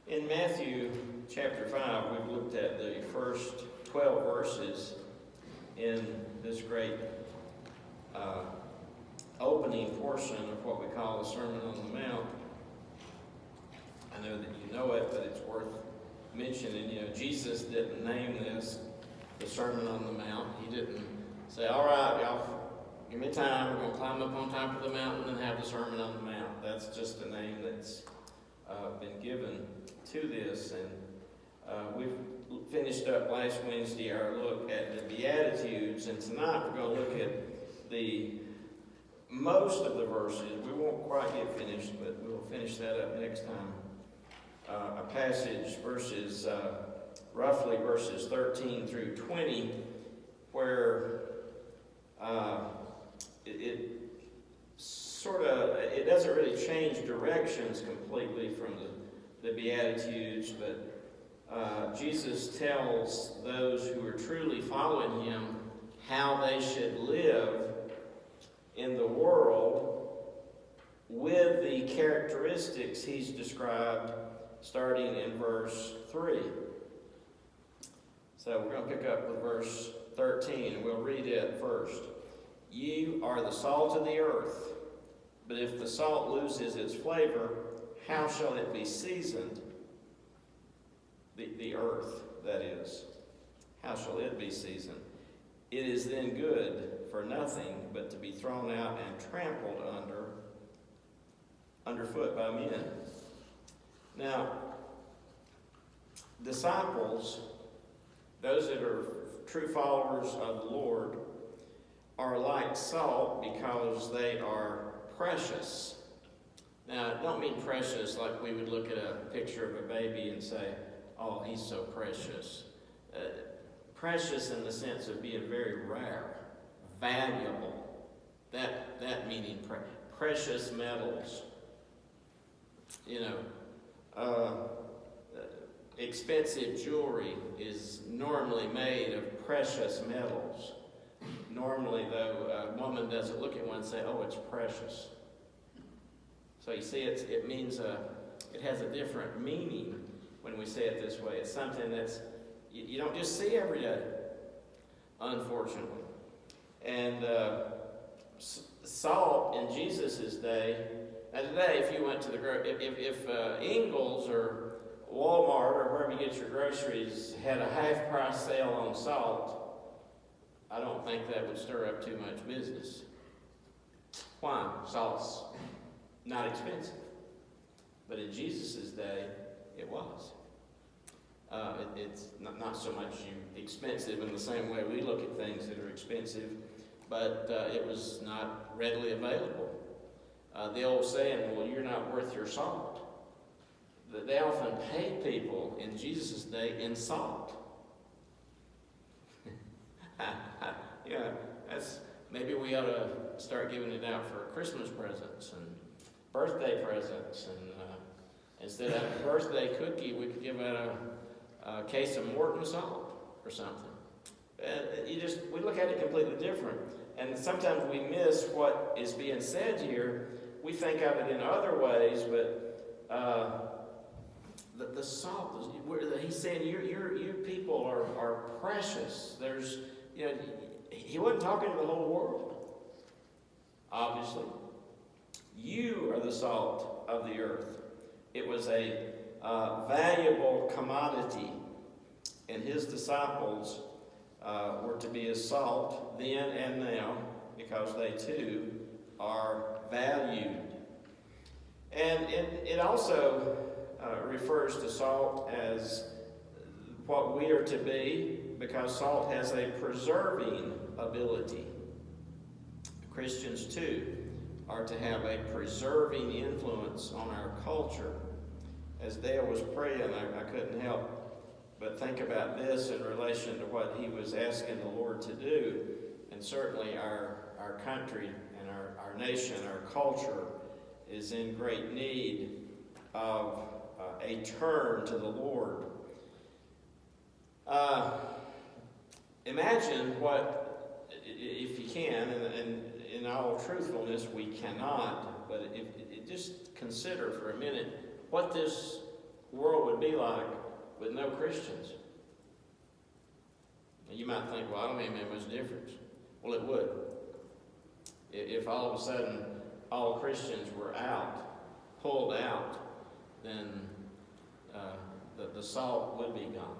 In Matthew chapter 5, we've looked at the first 12 verses in this great opening portion of what we call the Sermon on the Mount. I know that you know it, but it's worth mentioning. Jesus didn't name this the Sermon on the Mount. He didn't say, all right, y'all, give me time. We're going to climb up on top of the mountain and have the Sermon on the Mount. That's just a name that's been given to this. And we've finished up last Wednesday our look at the Beatitudes. And tonight we're going to look at the most of the verses. We won't quite get finished, but we'll finish that up next time. A passage, roughly verses 13 through 20, where it doesn't really change directions completely from the Beatitudes, but Jesus tells those who are truly following him how they should live in the world with the characteristics he's described starting in verse 3. So we're going to pick up with verse 13, and we'll read it first. You are the salt of the earth, but if the salt loses its flavor, how shall it be seasoned? The earth, that is. How shall it be seasoned? It is then good for nothing but to be thrown out and trampled underfoot by men. Now, disciples, those that are true followers of the Lord, are like salt because they are precious. Now, I don't mean precious like we would look at a picture of a baby and say, oh, he's so precious. Precious in the sense of being very rare, valuable. That meaning precious metals. Expensive jewelry is normally made of precious metals. Normally, though, a woman doesn't look at one and say, oh, it's precious. So you see, it means it has a different meaning when we say it this way. It's something that's you don't just see every day, unfortunately. And salt in Jesus' day. Now today, if you went to if Ingles or Walmart or wherever you get your groceries had a half-price sale on salt, I don't think that would stir up too much business. Why? Salt's not expensive. But in Jesus' day, it was. It's not so much expensive in the same way we look at things that are expensive, but it was not readily available. The old saying, well, you're not worth your salt. They often paid people in Jesus' day in salt. Maybe we ought to start giving it out for Christmas presents and birthday presents, and instead of a birthday cookie, we could give out a case of Morton salt or something. We look at it completely different, and sometimes we miss what is being said here. We think of it in other ways, but the salt, he's saying you people are precious. He wasn't talking to the whole world, obviously. You are the salt of the earth. It was a valuable commodity, and his disciples were to be as salt then and now, because they too are valued. And it also refers to salt as what we are to be, because salt has a preserving ability. Christians too are to have a preserving influence on our culture. As Dale was praying, I couldn't help but think about this in relation to what he was asking the Lord to do. And certainly our country and our nation, our culture is in great need of a turn to the Lord. Imagine what, if you can, and in all truthfulness we cannot, but just consider for a minute what this world would be like with no Christians. And you might think, well, I don't think it made much difference. Well, it would. If all of a sudden all Christians were pulled out, then the salt would be gone.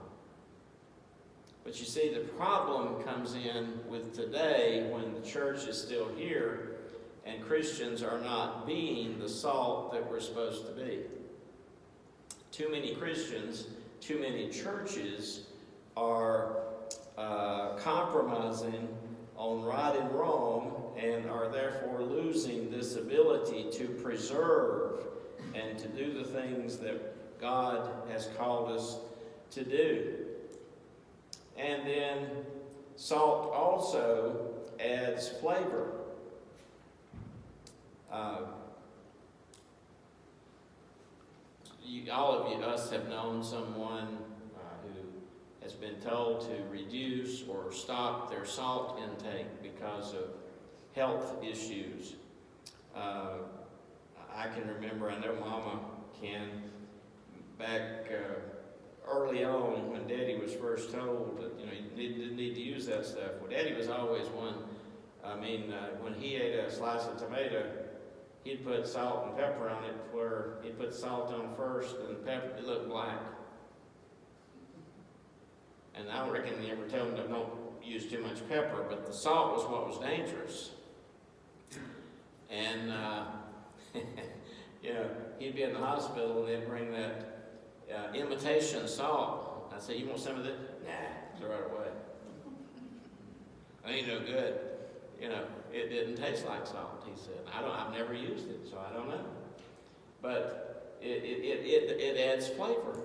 But you see, the problem comes in with today when the church is still here and Christians are not being the salt that we're supposed to be. Too many Christians, too many churches are compromising on right and wrong and are therefore losing this ability to preserve and to do the things that God has called us to do. And then salt also adds flavor. All of us have known someone who has been told to reduce or stop their salt intake because of health issues. I can remember, I know Mama can, back early on when Daddy was first told that, you didn't need to use that stuff. Well, Daddy was always one. When he ate a slice of tomato, he'd put salt and pepper on it, where he'd put salt on first and pepper, it looked black. And I don't reckon he ever told him to don't use too much pepper, but the salt was what was dangerous. And, he'd be in the hospital and they'd bring that imitation salt. I'd say, you want some of this? Nah, throw it away. It ain't no good. It didn't taste like salt, he said. I've never used it, so I don't know. But it adds flavor.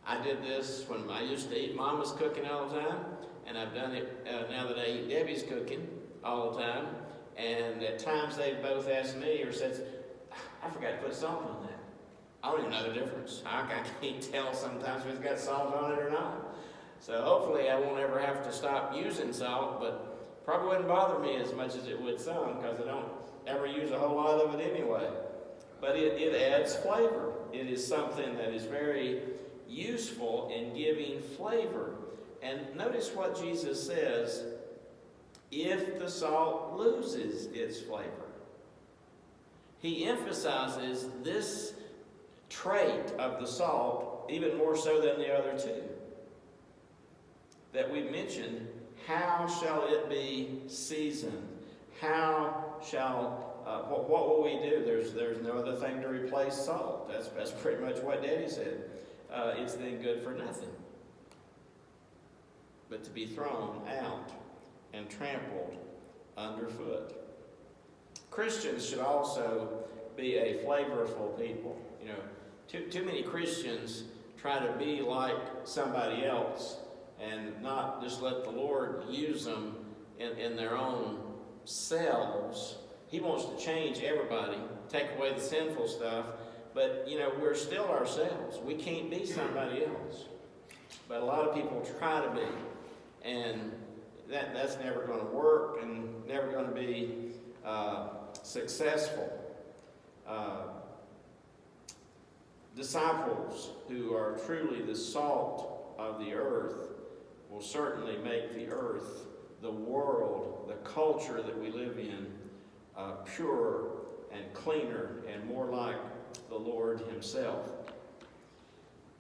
I did this when I used to eat Mama's cooking all the time, and I've done it now that I eat Debbie's cooking all the time. And at times they both asked me or said, I forgot to put salt on that. I don't even know the difference. I can't tell sometimes if it's got salt on it or not. So hopefully I won't ever have to stop using salt, but probably wouldn't bother me as much as it would some, because I don't ever use a whole lot of it anyway. But it adds flavor. It is something that is very useful in giving flavor. And notice what Jesus says, if the salt loses its flavor. He emphasizes this trait of the salt even more so than the other two that we mentioned. How shall it be seasoned? How shall, what will we do? There's no other thing to replace salt. That's pretty much what Daddy said. It's then good for nothing but to be thrown out and trampled underfoot. Christians should also be a flavorful people. Too many Christians try to be like somebody else and not just let the Lord use them in their own selves. He wants to change everybody, take away the sinful stuff, but we're still ourselves. We can't be somebody else. But a lot of people try to be, and that's never going to work and never going to be successful. Disciples who are truly the salt of the earth will certainly make the earth, the world, the culture that we live in, purer and cleaner and more like the Lord Himself.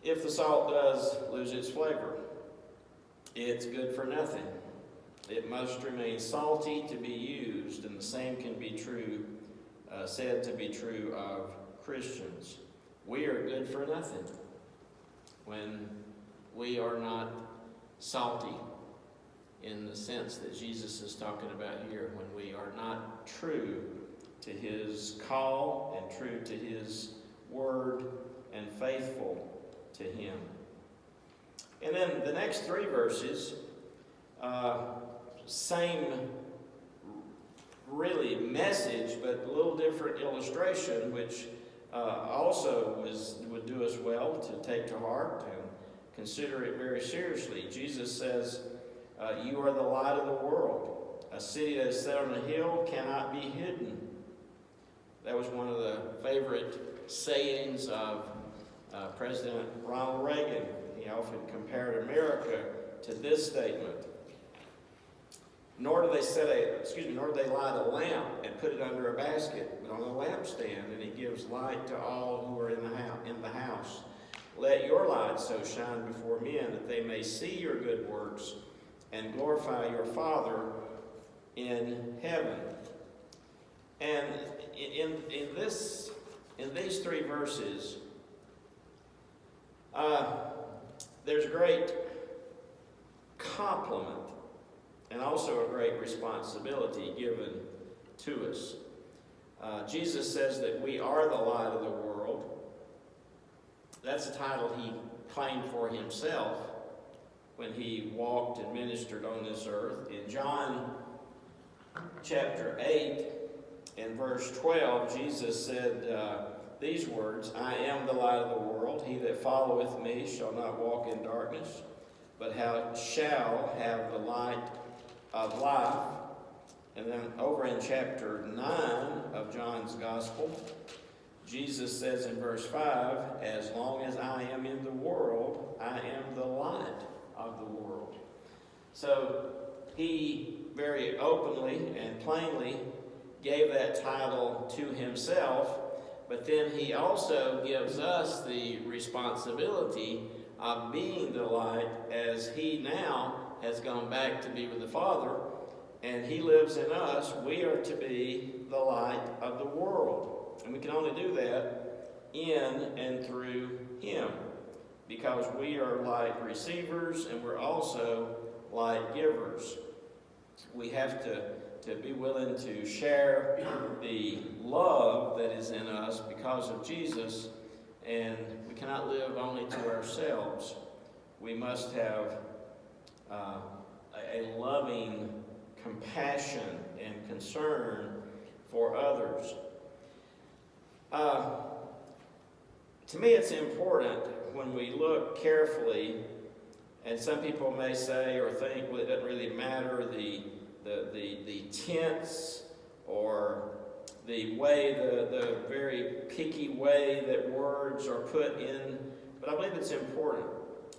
If the salt does lose its flavor, it's good for nothing. It must remain salty to be used, and the same can be true, said to be true of Christians. We are good for nothing when we are not salty in the sense that Jesus is talking about here, when we are not true to His call and true to His word and faithful to Him. And then the next 3 verses, same really message, but a little different illustration, which also would do us well to take to heart and consider it very seriously. Jesus says, you are the light of the world. A city that is set on a hill cannot be hidden. That was one of the favorite sayings of President Ronald Reagan, he often compared America to this statement. Nor do they light a lamp and put it under a basket, but on a lampstand, and it gives light to all who are in the house. Let your light so shine before men that they may see your good works and glorify your Father in heaven. And in these three verses, there's great compliment and also a great responsibility given to us. Jesus says that we are the light of the world. That's a title he claimed for himself when he walked and ministered on this earth. In John chapter 8 and verse 12, Jesus said these words, I am the light of the world. He that followeth me shall not walk in darkness, but shall have the light of life. And then over in chapter 9 of John's Gospel, Jesus says in verse 5, as long as I am in the world, I am the light of the world. So he very openly and plainly gave that title to himself, but then he also gives us the responsibility of being the light as he now has gone back to be with the Father, and he lives in us. We are to be the light of the world. And we can only do that in and through him, because we are light receivers and we're also light givers. We have to be willing to share the love that is in us because of Jesus, and we cannot live only to ourselves. We must have a loving compassion and concern for others. To me, it's important when we look carefully, and some people may say or think, well, it doesn't really matter the tense or the way, the very picky way that words are put in. But I believe it's important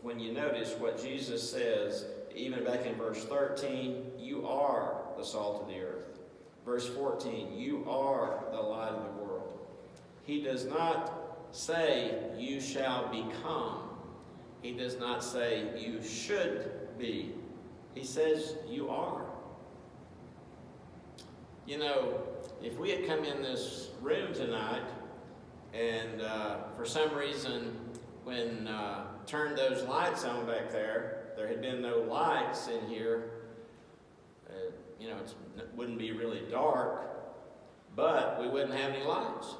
when you notice what Jesus says, even back in verse 13, you are the salt of the earth. Verse 14, you are the light of the world. He does not say you shall become. He does not say you should be. He says you are. You know, if we had come in this room tonight and for some reason when turned those lights on back there, there had been no lights in here, it wouldn't be really dark, but we wouldn't have any lights.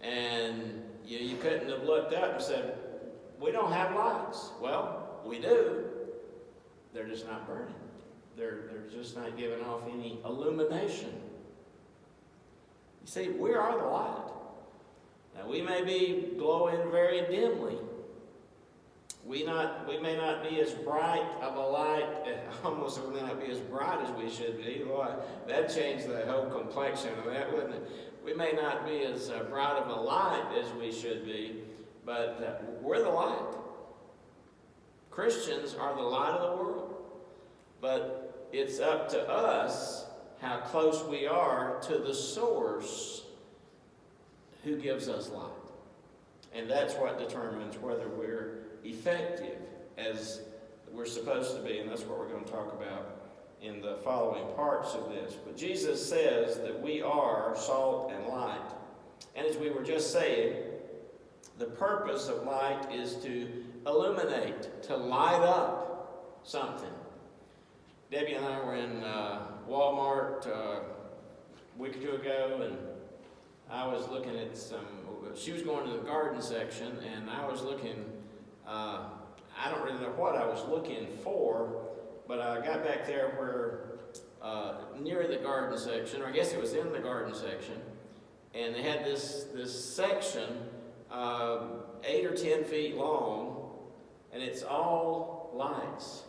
And you couldn't have looked up and said, we don't have lights. Well, we do. They're just not burning. They're just not giving off any illumination. You see, we are the light. Now, we may be glowing very dimly. We may not be as bright of a light, almost we may not be as bright as we should be. Boy, that'd change the whole complexion of that, wouldn't it? We may not be as bright of a light as we should be, but we're the light. Christians are the light of the world. But it's up to us how close we are to the source who gives us light. And that's what determines whether we're effective as we're supposed to be, and that's what we're going to talk about in the following parts of this. But Jesus says that we are salt and light. And as we were just saying, the purpose of light is to illuminate, to light up something. Debbie and I were in Walmart a week or two ago, and I was looking at she was going to the garden section, and I was looking, I don't really know what I was looking for, but I got back there where, near the garden section, or I guess it was in the garden section, and they had this section, 8 or 10 feet long, and it's all lights.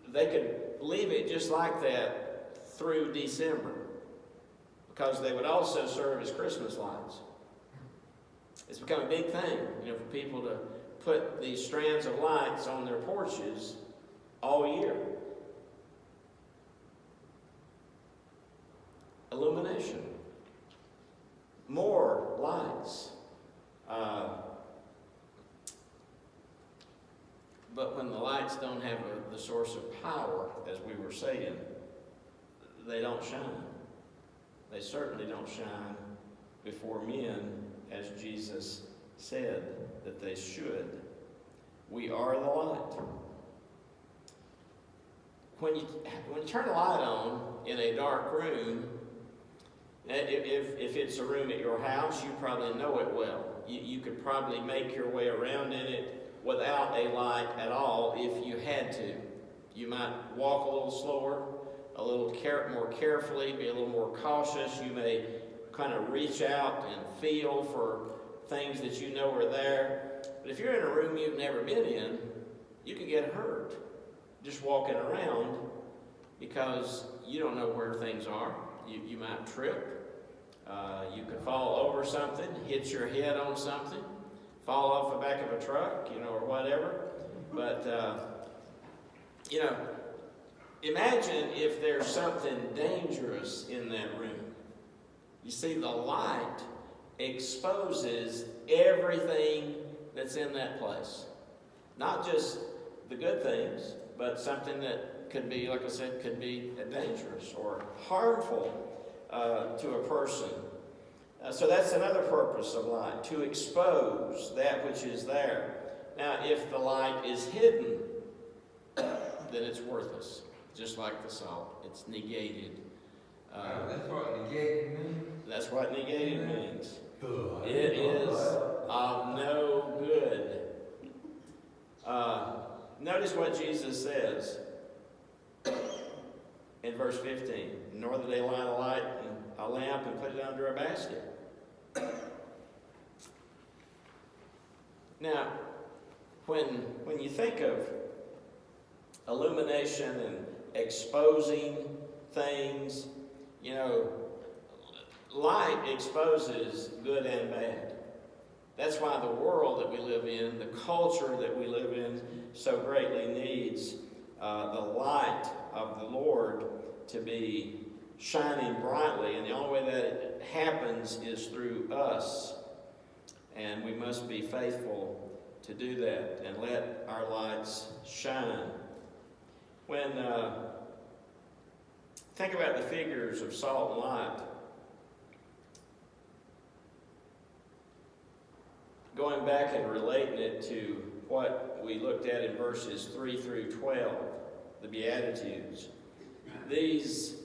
They could leave it just like that through December, because they would also serve as Christmas lights. It's become a big thing, for people to put these strands of lights on their porches all year. Illumination. More lights. But when the lights don't have the source of power, as we were saying, they don't shine. They certainly don't shine before men, as Jesus said that they should. We are the light. When you turn a light on in a dark room, if it's a room at your house, you probably know it well. You could probably make your way around in it without a light at all if you had to. You might walk a little slower, a little more carefully, be a little more cautious. You may kind of reach out and feel for things that you know are there. But if you're in a room you've never been in, you could get hurt just walking around because you don't know where things are. You might trip. You could fall over something, hit your head on something, fall off the back of a truck, or whatever. But, imagine if there's something dangerous in that room. You see, the light exposes everything that's in that place. Not just the good things, but something that could be, like I said, could be dangerous or harmful to a person. So that's another purpose of light, to expose that which is there. Now, if the light is hidden, then it's worthless, just like the salt. It's negated. That's what negated means? That's what negated means. It is of no good. Notice what Jesus says in verse 15. Nor do they light a lamp and put it under a basket. Now, when you think of illumination and exposing things, light exposes good and bad. That's why the world that we live in, the culture that we live in, so greatly needs the light of the Lord to be shining brightly. And the only way that it happens is through us. And we must be faithful to do that and let our lights shine. When think about the figures of salt and light. Going back and relating it to what we looked at in verses 3 through 12, the Beatitudes. These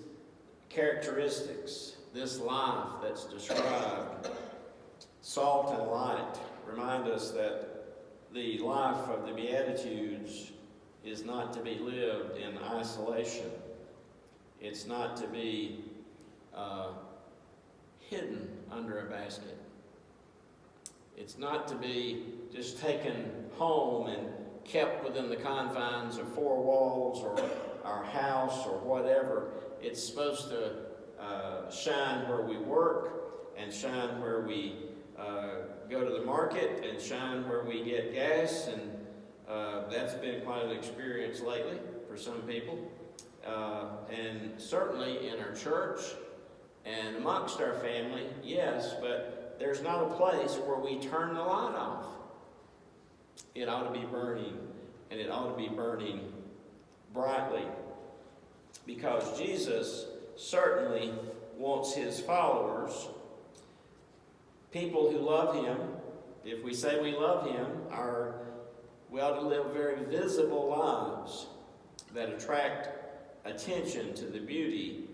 characteristics, this life that's described, salt and light, remind us that the life of the Beatitudes is not to be lived in isolation. It's not to be hidden under a basket. It's not to be just taken home and kept within the confines of four walls or our house or whatever. It's supposed to shine where we work and shine where we go to the market and shine where we get gas. And that's been quite an experience lately for some people. And certainly in our church and amongst our family, yes, but there's not a place where we turn the light off. It ought to be burning, and it ought to be burning brightly, because Jesus certainly wants his followers, people who love him. If we say we love him, we ought to live very visible lives that attract attention to the beauty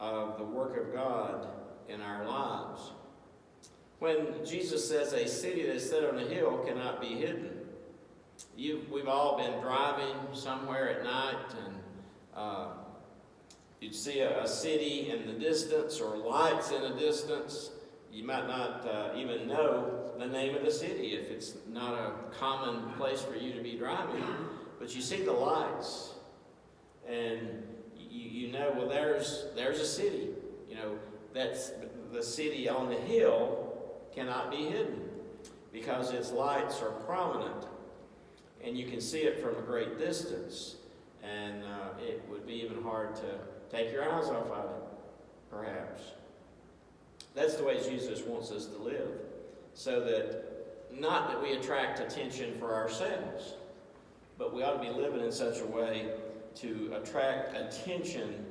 of the work of God in our lives. When Jesus says a city that's set on a hill cannot be hidden, we've all been driving somewhere at night and you'd see a city in the distance or lights in the distance. You might not even know the name of the city if it's not a common place for you to be driving. But you see the lights and you know, well, there's a city. That's the city on the hill cannot be hidden. because its lights are prominent, and you can see it from a great distance, and it would be even hard to take your eyes off of it, perhaps. That's the way Jesus wants us to live, so that not that we attract attention for ourselves, but we ought to be living in such a way to attract attention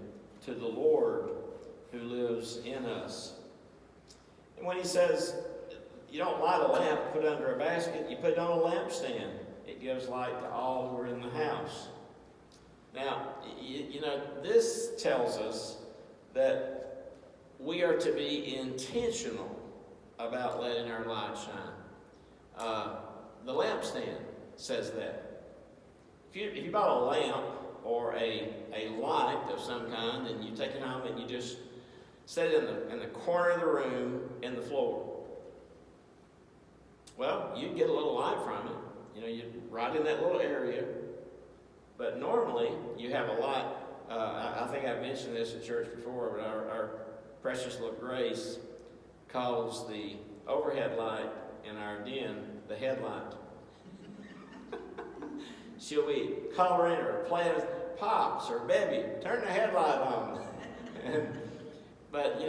to the Lord who lives in us. And when he says, you don't light a lamp, put it under a basket, you put it on a lampstand. It gives light to all who are in the house. Now, this tells us that we are to be intentional about letting our light shine. The lampstand says that. If you bought a lamp or a light of some kind, and you take it home and you just set it in the corner of the room in the floor, well, you'd get a little light from it. You'd right in that little area. But normally, you have a light. I think I've mentioned this at church before, but our precious little Grace calls the overhead light in our den the headlight. She'll be coloring or playing with Pops or Baby, turn the headlight on. But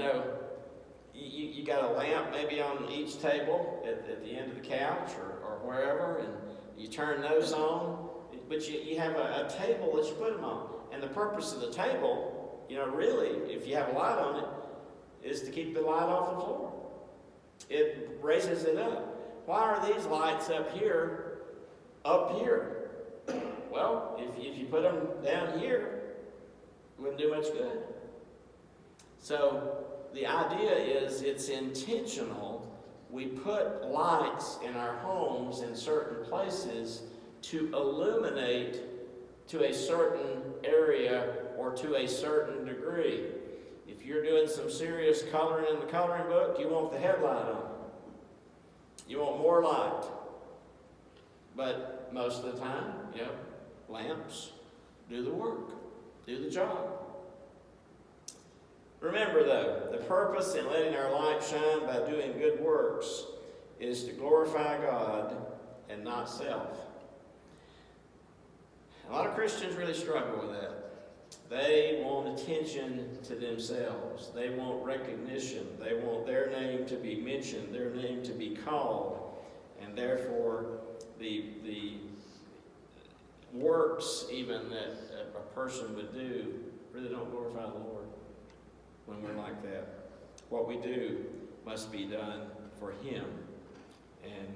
you got a lamp maybe on each table at the end of the couch or wherever, and you turn those on. But you have a table that you put them on. And the purpose of the table, really, if you have a light on it, is to keep the light off the floor. It raises it up. Why are these lights up here? Well, if you put them down here, it wouldn't do much good. So the idea is it's intentional. We put lights in our homes in certain places to illuminate to a certain area or to a certain degree. If you're doing some serious coloring in the coloring book, you want the headlight on. You want more light. But most of the time, lamps do the work, do the job. Remember, though, the purpose in letting our light shine by doing good works is to glorify God and not self. A lot of Christians really struggle with that. They want attention to themselves. They want recognition. They want their name to be mentioned, their name to be called. And therefore, the works even that a person would do really don't glorify the Lord when we're like that. What we do must be done for Him and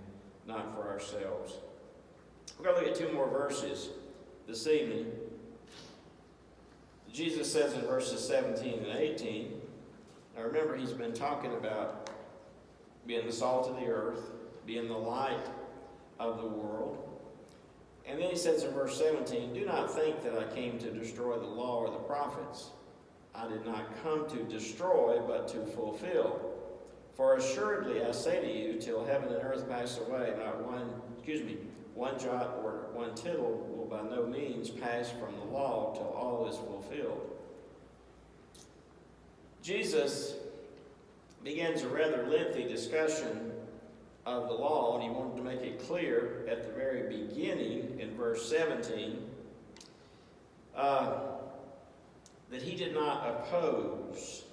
not for ourselves. We're going to look at two more verses this evening. Jesus says in verses 17 and 18, now remember, he's been talking about being the salt of the earth, being the light of the world. And then he says in verse 17, do not think that I came to destroy the law or the prophets. I did not come to destroy, but to fulfill. For assuredly I say to you, till heaven and earth pass away, not one jot or one tittle will by no means pass from the law till all is fulfilled. Jesus begins a rather lengthy discussion of the law, and he wanted to make it clear at the very beginning in verse 17 that he did not oppose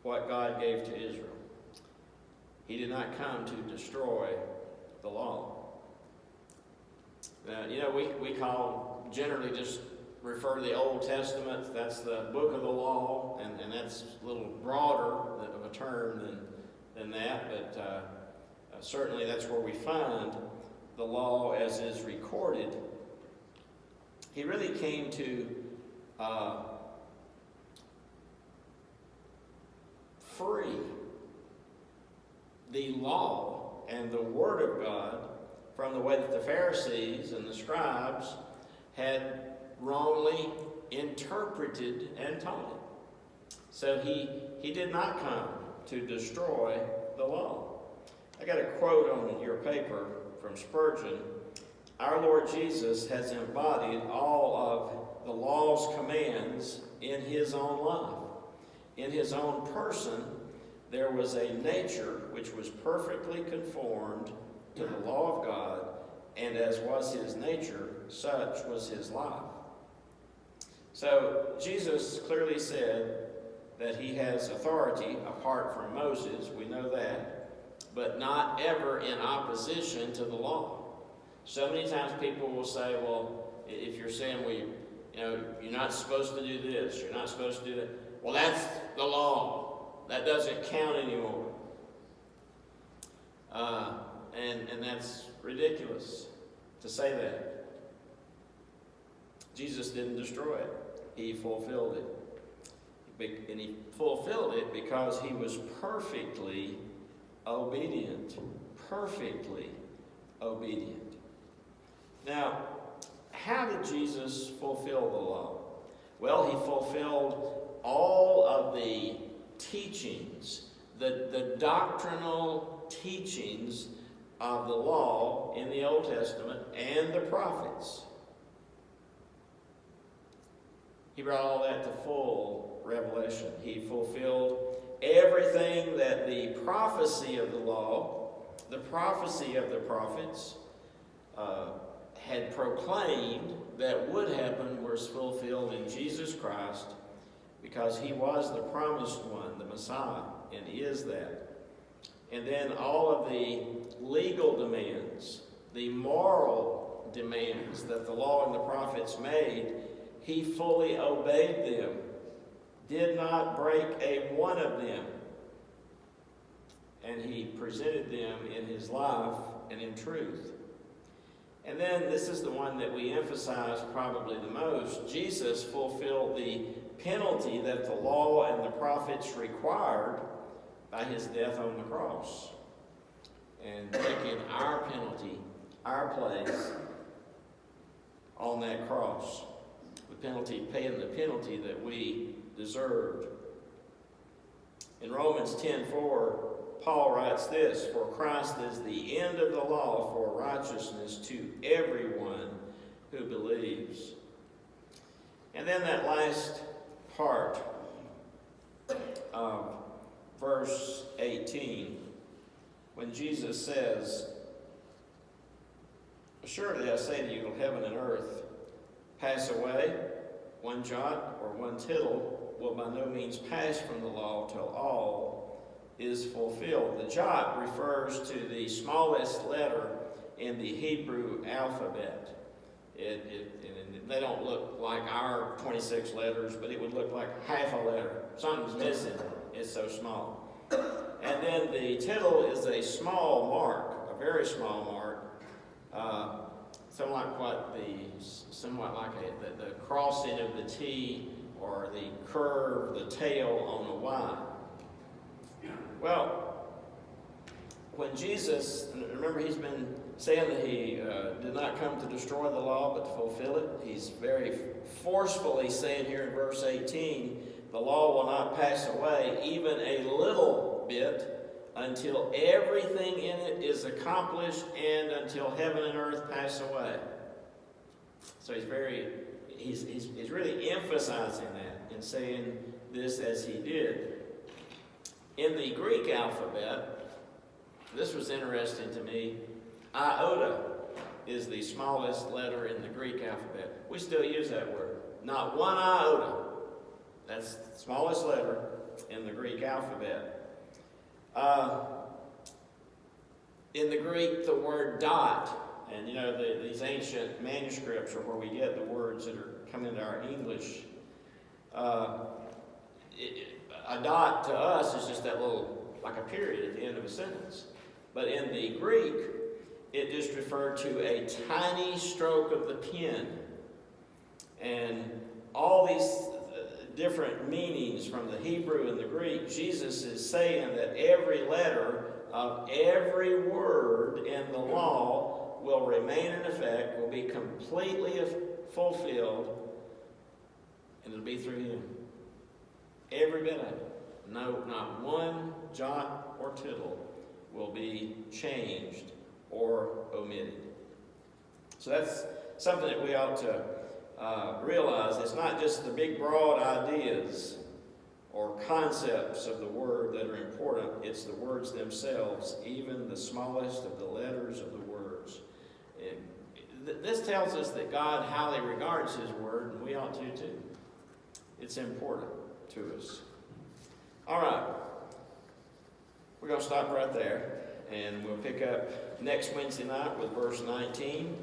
what God gave to Israel. He did not come to destroy the law. Now, we generally just refer to the Old Testament. That's the book of the law, and that's a little broader of a term than that, but certainly that's where we find the law as is recorded. He really came to free the law and the Word of God from the way that the Pharisees and the scribes had wrongly interpreted and taught it. So he did not come to destroy the law. I got a quote on your paper from Spurgeon. Our Lord Jesus has embodied all of the law's commands in his own life. In his own person, there was a nature which was perfectly conformed to the law of God, and as was his nature, such was his life. So Jesus clearly said that he has authority apart from Moses, we know that, but not ever in opposition to the law. So many times people will say, well, if you're saying, you're not supposed to do this, you're not supposed to do that, well, that's the law. That doesn't count anymore. And that's ridiculous to say that. Jesus didn't destroy it. He fulfilled it. And he fulfilled it because he was perfectly obedient. Perfectly obedient. Now, how did Jesus fulfill the law? Well, he fulfilled all of the teachings, the doctrinal teachings of the law in the Old Testament and the prophets. He brought all that to full revelation. He fulfilled everything that the prophecy of the law, the prophecy of the prophets, had proclaimed that would happen was fulfilled in Jesus Christ, because he was the promised one, the Messiah, and he is that. And then all of the legal demands, the moral demands that the law and the prophets made, he fully obeyed them, did not break a one of them. And he presented them in his life and in truth. And then this is the one that we emphasize probably the most. Jesus fulfilled the penalty that the law and the prophets required by his death on the cross, and taking our penalty, our place on that cross. Paying the penalty that we deserved. In Romans 10:4, Paul writes this, "For Christ is the end of the law for righteousness to everyone who believes." And then that last part of verse 18, when Jesus says, "Assuredly I say to you, till heaven and earth pass away, one jot or one tittle will by no means pass from the law till all is fulfilled." The jot refers to the smallest letter in the Hebrew alphabet. They don't look like our 26 letters, but it would look like half a letter. Something's missing. It's so small. And then the tittle is a small mark, a very small mark, somewhat like the crossing of the T or the curve, the tail on a Y. Well, when Jesus, remember he's been saying that he did not come to destroy the law but to fulfill it. He's very forcefully saying here in verse 18, the law will not pass away even a little bit until everything in it is accomplished and until heaven and earth pass away. So he's really emphasizing that and saying this as he did. In the Greek alphabet, this was interesting to me, iota is the smallest letter in the Greek alphabet. We still use that word. Not one iota. That's the smallest letter in the Greek alphabet. In the Greek, the word dot, and these ancient manuscripts are where we get the words that are come into our English. A dot to us is just that little, like a period at the end of a sentence. But in the Greek, it just referred to a tiny stroke of the pen. And all these different meanings from the Hebrew and the Greek, Jesus is saying that every letter of every word in the law will remain in effect, will be completely fulfilled, and it'll be through him. Every bit of it. No, not one jot or tittle will be changed or omitted. So that's something that we ought to realize. It's not just the big broad ideas or concepts of the word that are important. It's the words themselves, even the smallest of the letters of the words. This tells us that God highly regards His word, and we ought to too. It's important to us. All right. We're going to stop right there, and we'll pick up next Wednesday night with verse 19.